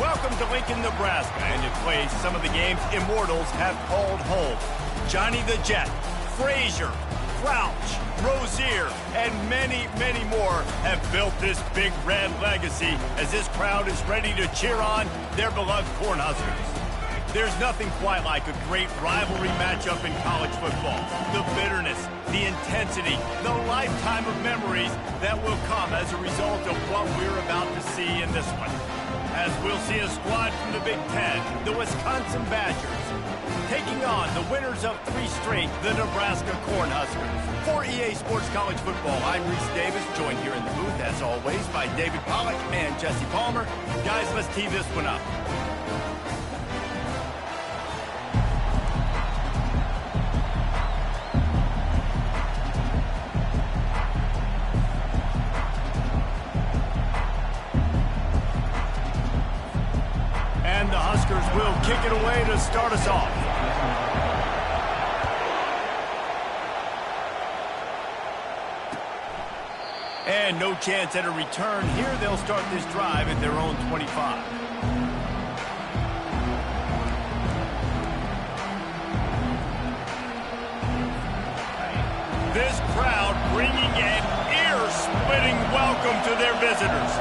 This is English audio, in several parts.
Welcome to Lincoln, Nebraska, and to play some of the games immortals have called home. Johnny the Jet, Frazier, Crouch, Rozier, and many, many more have built this big red legacy as this crowd is ready to cheer on their beloved Cornhuskers. There's nothing quite like a great rivalry matchup in college football. The bitterness, the intensity, the lifetime of memories that will come as a result of what we're about to see in this one. As we'll see a squad from the Big Ten, the Wisconsin Badgers, taking on the winners of 3 straight, the Nebraska Cornhuskers. For EA Sports College Football, I'm Reese Davis, joined here in the booth, as always, by David Pollack and Jesse Palmer. Guys, let's tee this one up. And the Huskers will kick it away to start us off. And no chance at a return here. They'll start this drive at their own 25. This crowd bringing an ear-splitting welcome to their visitors.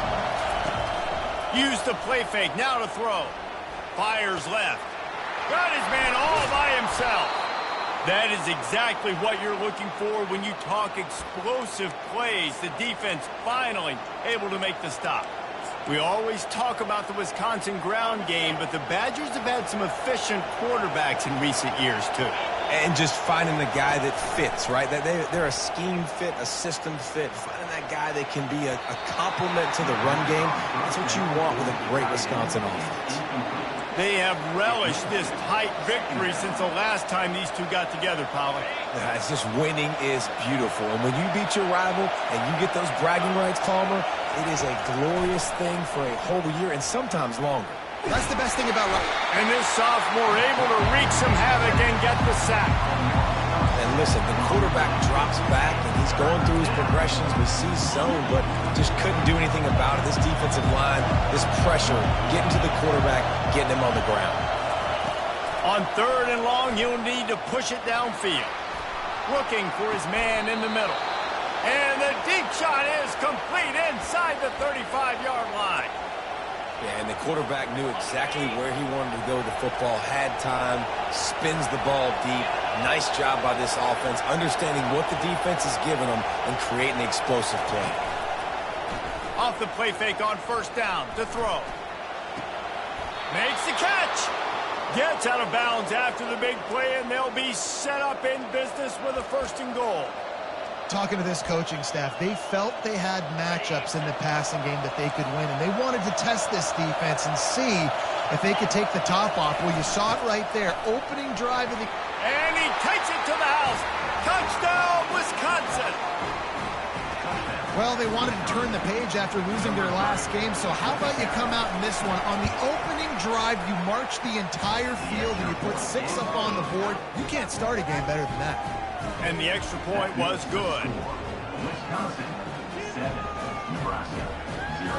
Use the play fake, now to throw. Fires left. Got his man all by himself. That is exactly what you're looking for when you talk explosive plays. The defense finally able to make the stop. We always talk about the Wisconsin ground game, but the Badgers have had some efficient quarterbacks in recent years, too. And just finding the guy that fits, right? They're a scheme fit, a system fit. Finding that guy that can be a complement to the run game. That's what you want with a great Wisconsin offense. They have relished this tight victory since the last time these two got together, Pollack. Yeah, it's just winning is beautiful. And when you beat your rival and you get those bragging rights, Palmer, it is a glorious thing for a whole year and sometimes longer. That's the best thing about Ryan. And this sophomore able to wreak some havoc and get the sack. And listen, the quarterback drops back, and he's going through his progressions. We see zone, but just couldn't do anything about it. This defensive line, this pressure, getting to the quarterback, getting him on the ground. On 3rd and long, he'll need to push it downfield. Looking for his man in the middle. And the deep shot is complete inside the 35-yard line. Yeah, and the quarterback knew exactly where he wanted to go with the football, had time, spins the ball deep. Nice job by this offense, understanding what the defense is giving them and creating the explosive play. Off the play fake on 1st down to throw. Makes the catch. Gets out of bounds after the big play, and they'll be set up in business with a 1st and goal. Talking to this coaching staff, they felt they had matchups in the passing game that they could win, and they wanted to test this defense and see if they could take the top off. Well, you saw it right there. Opening drive of the... And he takes it to the house. Touchdown, Wisconsin. Well, they wanted to turn the page after losing their last game, so how about you come out in this one? On the opening drive, you march the entire field and you put 6 up on the board. You can't start a game better than that. And the extra point was good. Wisconsin 7, Nebraska 0.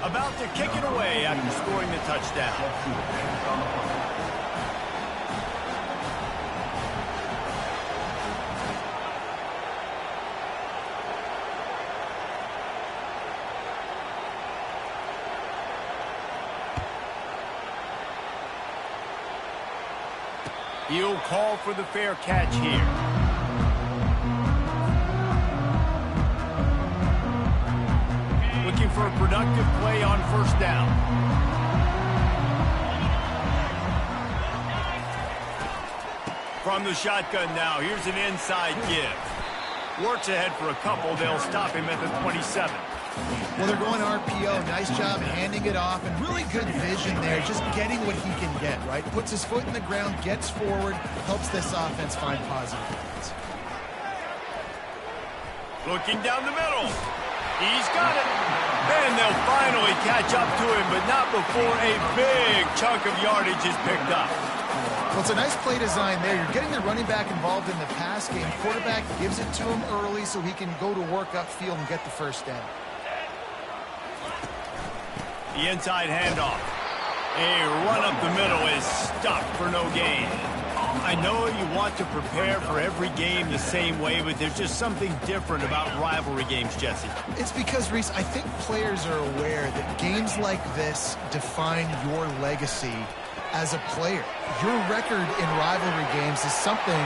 About to kick it away after scoring the touchdown. He'll call for the fair catch here. Looking for a productive play on 1st down. From the shotgun now, here's an inside give. Works ahead for a couple. They'll stop him at the 27. Well, they're going RPO. Nice job handing it off, and really good vision there, just getting what he can get, right? Puts his foot in the ground, gets forward, helps this offense find positive points. Looking down the middle. He's got it. And they'll finally catch up to him, but not before a big chunk of yardage is picked up. Well, it's a nice play design there. You're getting the running back involved in the pass game. Quarterback gives it to him early so he can go to work upfield and get the 1st down. The inside handoff. A run up the middle is stopped for no gain. I know you want to prepare for every game the same way, but there's just something different about rivalry games, Jesse. It's because, Reese, I think players are aware that games like this define your legacy as a player. Your record in rivalry games is something...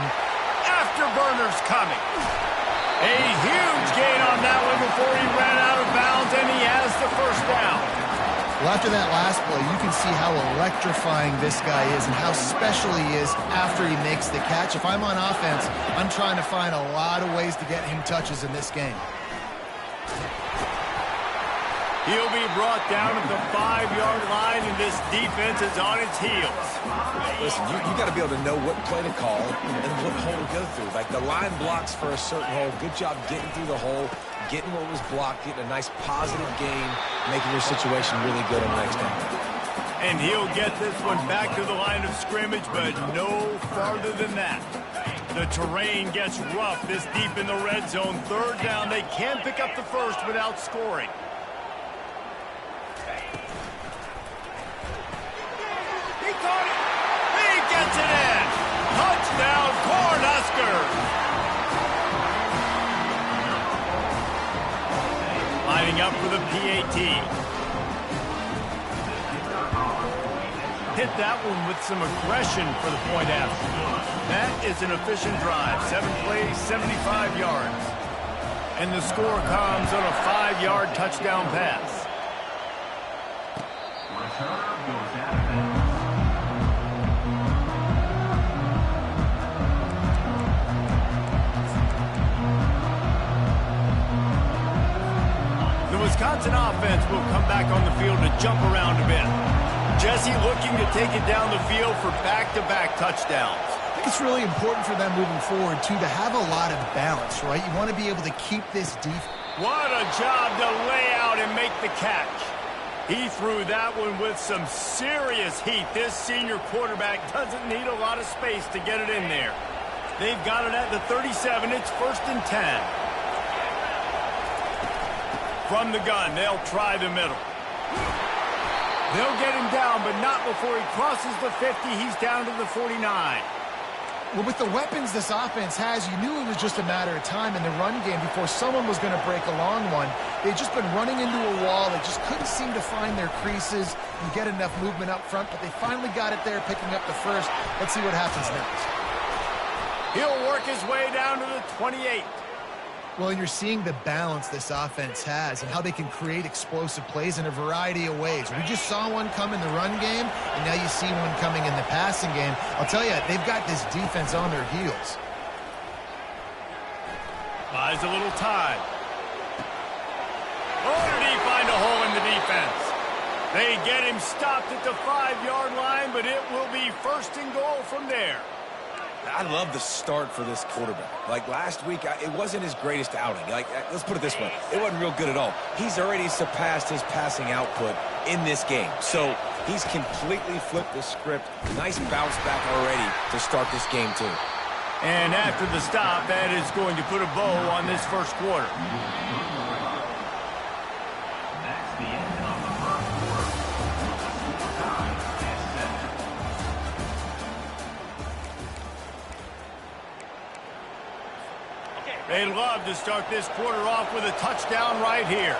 Afterburners coming. A huge gain on that one before he ran out of bounds, and he has the first down. Well, after that last play, you can see how electrifying this guy is and how special he is after he makes the catch. If I'm on offense, I'm trying to find a lot of ways to get him touches in this game. He'll be brought down at the 5-yard line, and this defense is on its heels. Listen, you got to be able to know what play to call and what hole to go through. Like, the line blocks for a certain hole. Good job getting through the hole, getting what was blocked, getting a nice positive gain, making your situation really good on the next down. And he'll get this one back to the line of scrimmage, but no farther than that. The terrain gets rough this deep in the red zone. Third down, they can't pick up the first without scoring. He caught it. He gets it in. Touchdown, Cornhuskers. Lining up for the PAT. Hit that one with some aggression for the point after. That is an efficient drive. 7 plays, 75 yards. And the score comes on a 5-yard touchdown pass. Returner goes out of bounds. The Wisconsin offense will come back on the field to jump around a bit. Jesse looking to take it down the field for back-to-back touchdowns. I think it's really important for them moving forward, too, to have a lot of balance, right? You want to be able to keep this defense. What a job to lay out and make the catch. He threw that one with some serious heat. This senior quarterback doesn't need a lot of space to get it in there. They've got it at the 37. It's 1st and 10. From the gun, they'll try the middle. They'll get him down, but not before he crosses the 50. He's down to the 49. Well, with the weapons this offense has, you knew it was just a matter of time in the run game before someone was going to break a long one. They'd just been running into a wall. They just couldn't seem to find their creases and get enough movement up front, but they finally got it there, picking up the first. Let's see what happens next. He'll work his way down to the 28. Well, and you're seeing the balance this offense has and how they can create explosive plays in a variety of ways. We just saw one come in the run game, and now you see one coming in the passing game. I'll tell you, they've got this defense on their heels. Buys a little time. Oh, did he find a hole in the defense? They get him stopped at the 5-yard line, but it will be 1st and goal from there. I love the start for this quarterback. Like last week, it wasn't his greatest outing. Like, let's put it this way. It wasn't real good at all. He's already surpassed his passing output in this game. So he's completely flipped the script. Nice bounce back already to start this game, too. And after the stop, that is going to put a bow on this first quarter. That's the end of the first quarter. Time is 7. They love to start this quarter off with a touchdown right here.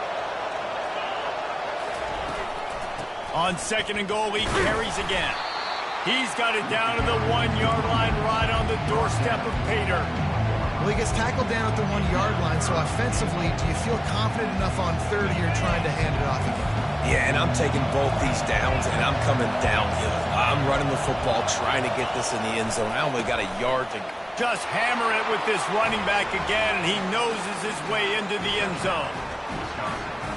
On 2nd and goal, he carries again. He's got it down to the 1-yard line right on the doorstep of Pater. Well, he gets tackled down at the 1-yard line, so offensively, do you feel confident enough on 30 you're trying to hand it off again? Yeah, and I'm taking both these downs, and I'm coming downhill. I'm running the football, trying to get this in the end zone. I only got a yard to go. Just hammer it with this running back again, and he noses his way into the end zone.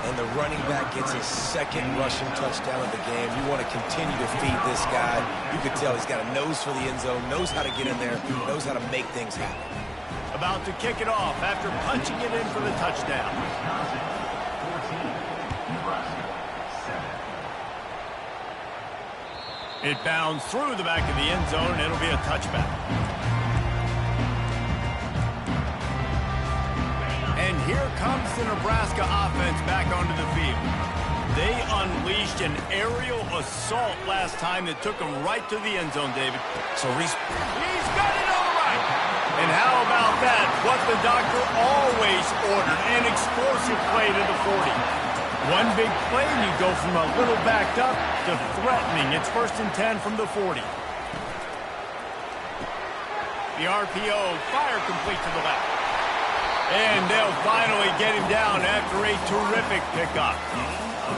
And the running back gets his 2nd rushing touchdown of the game. You want to continue to feed this guy. You can tell he's got a nose for the end zone, knows how to get in there, knows how to make things happen. About to kick it off after punching it in for the touchdown. Wisconsin 14, Nebraska 7. It bounds through the back of the end zone, and it'll be a touchback. And here comes the Nebraska offense back onto the field. They unleashed an aerial assault last time that took them right to the end zone, David. So he's got it all right. And how about that? What the doctor always ordered, an explosive play to the 40. One big play, and you go from a little backed up to threatening. It's 1st and 10 from the 40. The RPO, fire complete to the left. And they'll finally get him down after a terrific pickup.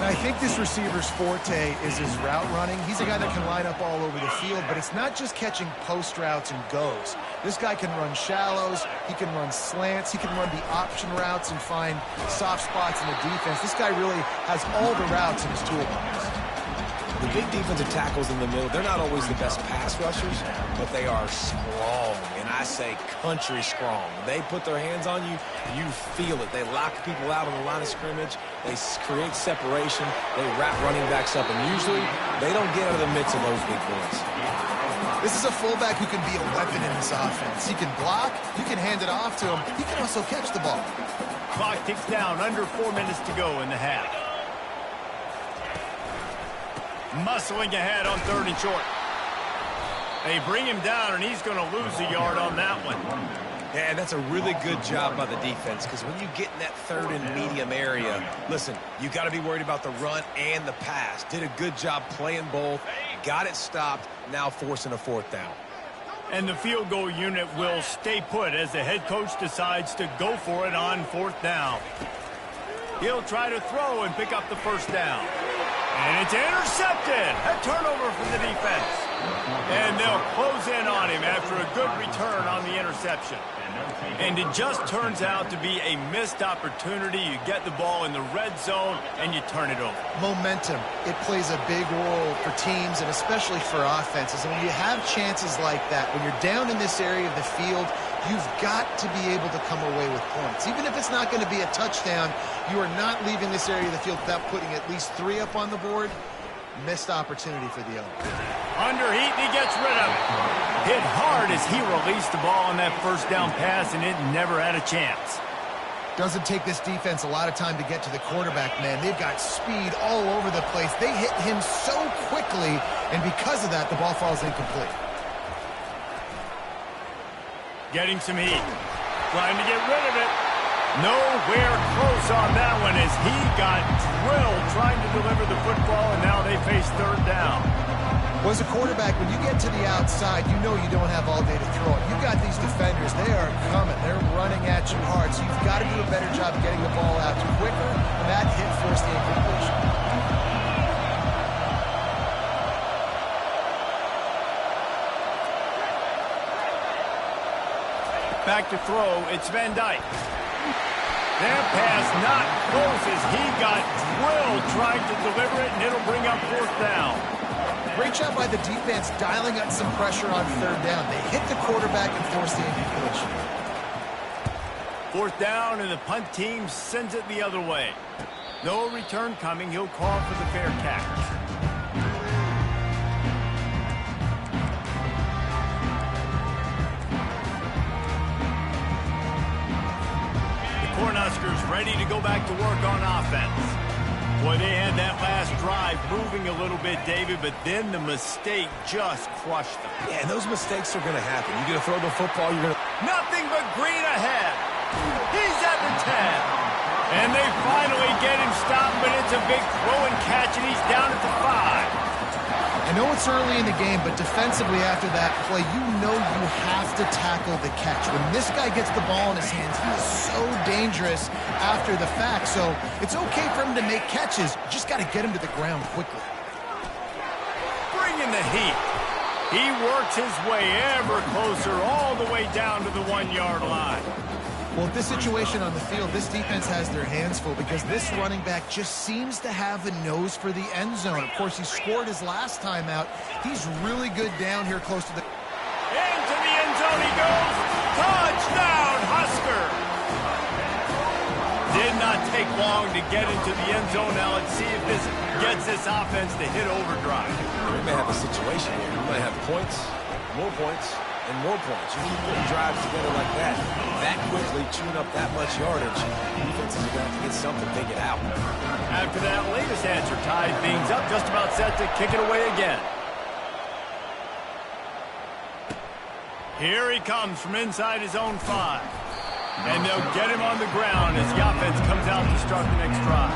I think this receiver's forte is his route running. He's a guy that can line up all over the field, but it's not just catching post routes and goes. This guy can run shallows, he can run slants, he can run the option routes and find soft spots in the defense. This guy really has all the routes in his toolbox. The big defensive tackles in the middle, they're not always the best pass rushers, but they are strong, and I say country strong. They put their hands on you, you feel it. They lock people out on the line of scrimmage. They create separation. They wrap running backs up, and usually they don't get out of the midst of those big boys. This is a fullback who can be a weapon in this offense. He can block, you can hand it off to him, he can also catch the ball. Clock ticks down, under 4 minutes to go in the half. Muscling ahead on 3rd and short. They bring him down, and he's going to lose a yard on that one. Yeah, that's a really good job by the defense, because when you get in that 3rd and medium area, listen, you got to be worried about the run and the pass. Did a good job playing both, got it stopped, now forcing a 4th down. And the field goal unit will stay put as the head coach decides to go for it on 4th down. He'll try to throw and pick up the 1st down. And it's intercepted. A turnover from the defense. And they'll close in on him after a good return on the interception. And it just turns out to be a missed opportunity. You get the ball in the red zone, and you turn it over. Momentum, it plays a big role for teams and especially for offenses. And when you have chances like that, when you're down in this area of the field, you've got to be able to come away with points. Even if it's not going to be a touchdown, you are not leaving this area of the field without putting at least 3 up on the board. Missed opportunity for the other. Under heat, and he gets rid of it. Hit hard as he released the ball on that 1st down pass, and it never had a chance. Doesn't take this defense a lot of time to get to the quarterback, man. They've got speed all over the place. They hit him so quickly, and because of that, the ball falls incomplete. Getting some heat. Trying to get rid of it. Nowhere close on that one as he got drilled trying to deliver the football, and now they face 3rd down. Well, as a quarterback, when you get to the outside, you know you don't have all day to throw it. You've got these defenders. They are coming. They're running at you hard, so you've got to do a better job of getting the ball out to you quicker, and that hit forced the incompletion. Back to throw, it's Van Dyke. That pass not close as he got drilled trying to deliver it, and it'll bring up 4th down. Great job by the defense dialing up some pressure on 3rd down. They hit the quarterback and forced the incompletion. 4th down, and the punt team sends it the other way. No return coming. He'll call for the fair catch. Cornhuskers ready to go back to work on offense. Boy, they had that last drive moving a little bit, David, but then the mistake just crushed them. Yeah, and those mistakes are going to happen. You're going to throw the football, you're going to... Nothing but green ahead. He's at the 10. And they finally get him stopped, but it's a big throw and catch, and he's down at the 5. I know it's early in the game, but defensively after that play, you know you have to tackle the catch. When this guy gets the ball in his hands, he is so dangerous after the fact. So it's okay for him to make catches. You just got to get him to the ground quickly. Bring in the heat. He works his way ever closer all the way down to the 1-yard line. Well, with this situation on the field, this defense has their hands full because this running back just seems to have a nose for the end zone. Of course, he scored his last time out. He's really good down here close to the... Into the end zone he goes. Touchdown, Husker! Did not take long to get into the end zone. Now let's see if this gets this offense to hit overdrive. We may have a situation here. We might have points, more points, and more points. You keep putting drives together like that quickly, chewing up that much yardage, defenses are going to have to get something to take it out. After that latest answer tied things up, just about set to kick it away again. Here he comes from inside his own 5. And they'll get him on the ground as the offense comes out to start the next drive.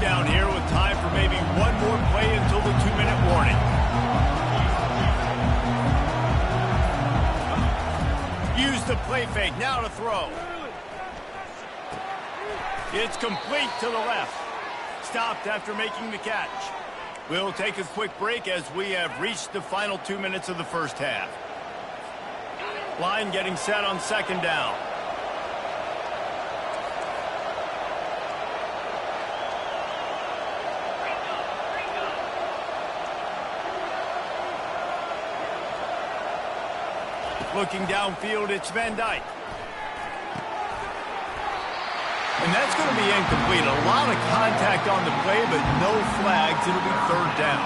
Down here with time for maybe one more play until the 2-minute warning. Use the play fake, now to throw. It's complete to the left. Stopped after making the catch. We'll take a quick break as we have reached the final 2 minutes of the first half. Line getting set on second down. Looking downfield, it's Van Dyke. And that's going to be incomplete. A lot of contact on the play, but no flags. It'll be third down.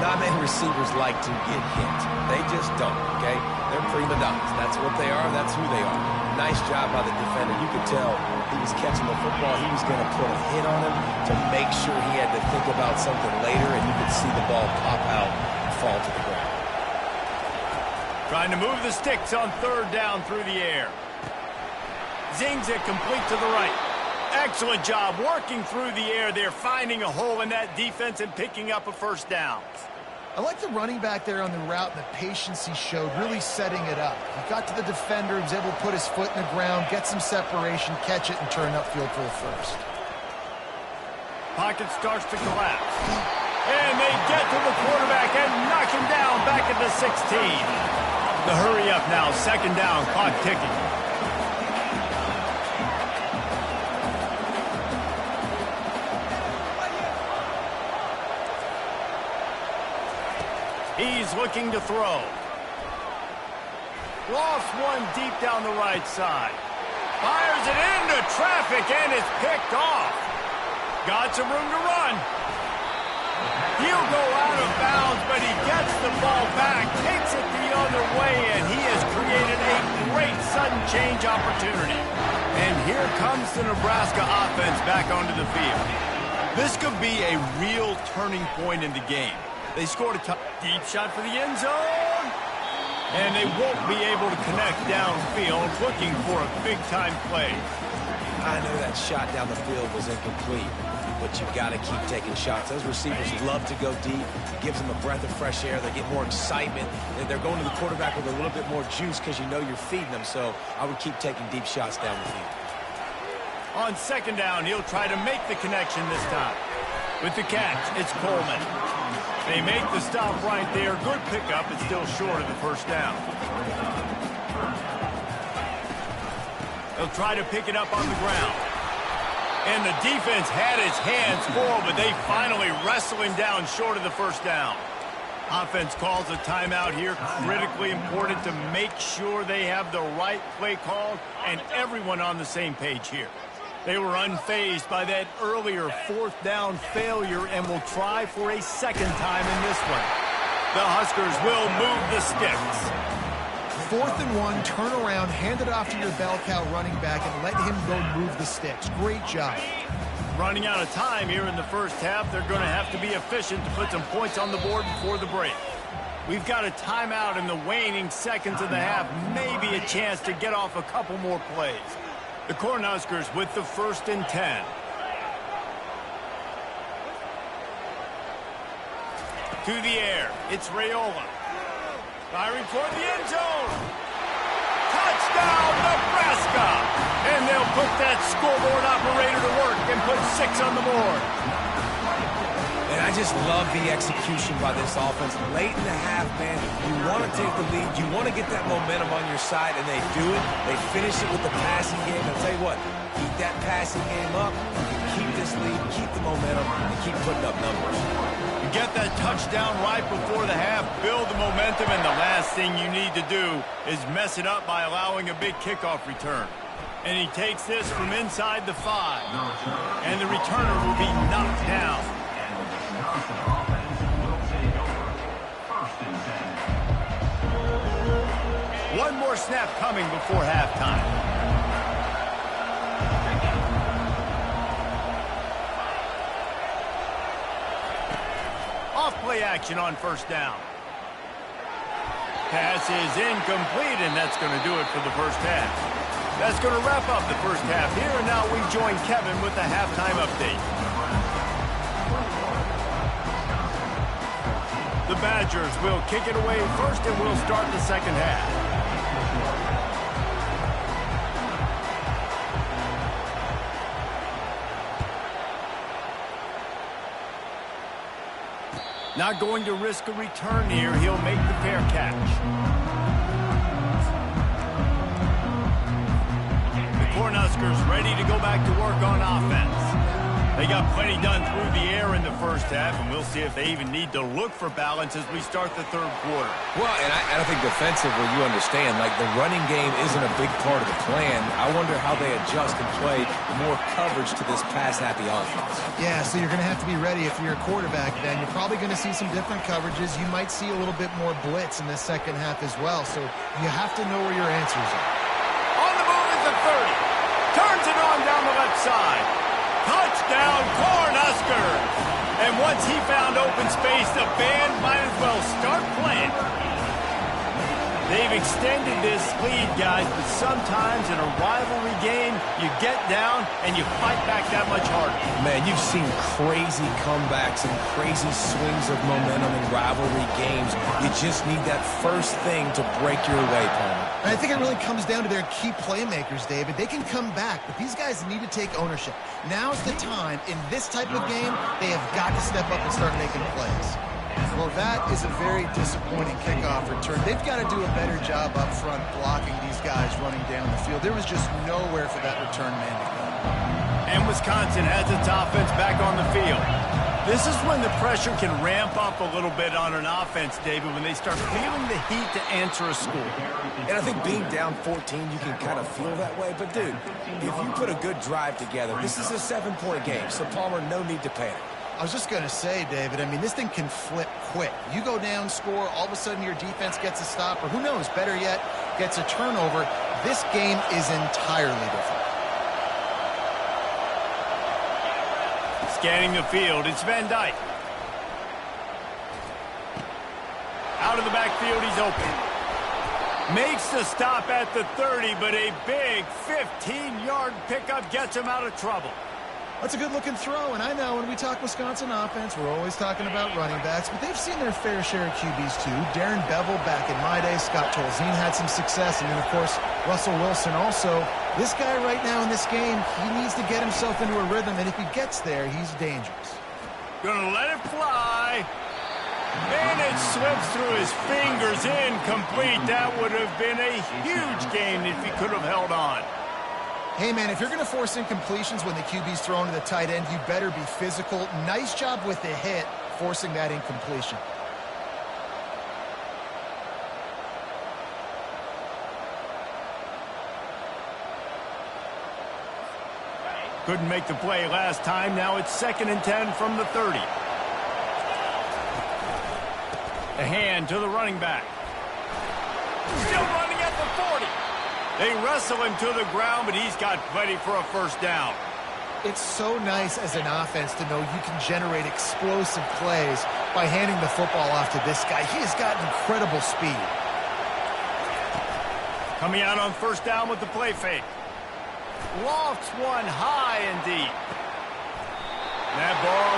Not many receivers like to get hit. They just don't, okay? They're prima donnas. That's what they are. That's who they are. Nice job by the defender. You could tell he was catching the football. He was going to put a hit on him to make sure he had to think about something later, and you could see the ball pop out and fall to the ground. Trying to move the sticks on third down through the air. Zings it complete to the right. Excellent job working through the air there, finding a hole in that defense and picking up a first down. I like the running back there on the route and the patience he showed, really setting it up. He got to the defender, he was able to put his foot in the ground, get some separation, catch it, and turn upfield for the first. Pocket starts to collapse. And they get to the quarterback and knock him down back at the 16. The hurry up now, second down, clock ticking. He's looking to throw. Lost one deep down the right side. Fires it into traffic and it's picked off. Got some room to run. He'll go out of bounds, but he gets the ball back, takes it the other way, and he has created a great sudden change opportunity. And here comes the Nebraska offense back onto the field. This could be a real turning point in the game. They scored a deep shot for the end zone, and they won't be able to connect downfield, looking for a big-time play. I know that shot down the field was incomplete, but you've got to keep taking shots. Those receivers love to go deep. It gives them a breath of fresh air. They get more excitement. They're going to the quarterback with a little bit more juice because you know you're feeding them. So I would keep taking deep shots down the field. On second down, he'll try to make the connection this time. With the catch, it's Coleman. They make the stop right there. Good pickup. It's still short of the first down. They'll try to pick it up on the ground. And the defense had its hands full, but they finally wrestle him down short of the first down. Offense calls a timeout here. Critically important to make sure they have the right play called and everyone on the same page here. They were unfazed by that earlier fourth down failure and will try for a second time in this one. The Huskers will move the sticks. 4th and 1, turn around, hand it off to your bell cow running back, and let him go move the sticks. Great job. Running out of time here in the first half, they're going to have to be efficient to put some points on the board before the break. We've got a timeout in the waning seconds of the half, maybe a chance to get off a couple more plays. The Cornhuskers with the 1st and 10. To the air, it's Raiola. Firing toward the end zone. Touchdown, Nebraska! And they'll put that scoreboard operator to work and put 6 on the board. And I just love the execution by this offense. Late in the half, man, you want to take the lead. You want to get that momentum on your side, and they do it. They finish it with the passing game. I'll tell you what, keep that passing game up. You keep this lead, keep the momentum, and keep putting up numbers. You get that touchdown right before the half, build the momentum, and the last thing you need to do is mess it up by allowing a big kickoff return. And he takes this from inside the 5. And the returner will be knocked down. And the Wisconsin offense will take over. 1st and 10. One more snap coming before halftime. Off-play action on 1st down. Pass is incomplete, and that's going to do it for the first half. That's going to wrap up the first half here, and now we join Kevin with the halftime update. The Badgers will kick it away first, and we'll start the second half. Not going to risk a return here. He'll make the fair catch. Cornhuskers ready to go back to work on offense. They got plenty done through the air in the first half, and we'll see if they even need to look for balance as we start the 3rd quarter. Well, and I think defensively, you understand, like the running game isn't a big part of the plan. I wonder how they adjust and play more coverage to this pass-happy offense. Yeah, so you're going to have to be ready if you're a quarterback then. You're probably going to see some different coverages. You might see a little bit more blitz in the second half as well, so you have to know where your answers are. On the move is the 30. Turns it on down the left side. Touchdown, Cornhuskers! And once he found open space, the band might as well start playing. They've extended this lead, guys, but sometimes in a rivalry game, you get down and you fight back that much harder. Man, you've seen crazy comebacks and crazy swings of momentum in rivalry games. You just need that first thing to break your way, Palmer. And I think it really comes down to their key playmakers, David. They can come back, but these guys need to take ownership. Now's the time. In this type of game, they have got to step up and start making plays. Well, that is a very disappointing kickoff return. They've got to do a better job up front blocking these guys running down the field. There was just nowhere for that return man to go. And Wisconsin has its offense back on the field. This is when the pressure can ramp up a little bit on an offense, David, when they start feeling the heat to answer a score. And I think being down 14, you can kind of feel that way. But, dude, if you put a good drive together, this is a 7-point game, so, Palmer, no need to panic. I was just going to say, David, I mean, this thing can flip quick. You go down, score, all of a sudden your defense gets a stop, or who knows, better yet, gets a turnover. This game is entirely different. Scanning the field, it's Van Dyke. Out of the backfield, he's open. Makes the stop at the 30, but a big 15-yard pickup gets him out of trouble. That's a good-looking throw, and I know when we talk Wisconsin offense, we're always talking about running backs, but they've seen their fair share of QBs too. Darren Bevel back in my day, Scott Tolzien had some success, and then, of course, Russell Wilson also. This guy right now in this game, he needs to get himself into a rhythm, and if he gets there, he's dangerous. Gonna let it fly. And it slips through his fingers, incomplete. That would have been a huge gain if he could have held on. Hey, man, if you're going to force incompletions when the QB's thrown to the tight end, you better be physical. Nice job with the hit, forcing that incompletion. Couldn't make the play last time. Now it's 2nd and 10 from the 30. A hand to the running back. Still running at the 40. They wrestle him to the ground, but he's got plenty for a first down. It's so nice as an offense to know you can generate explosive plays by handing the football off to this guy. He has got incredible speed. Coming out on first down with the play fake. Lofts one high and deep. That ball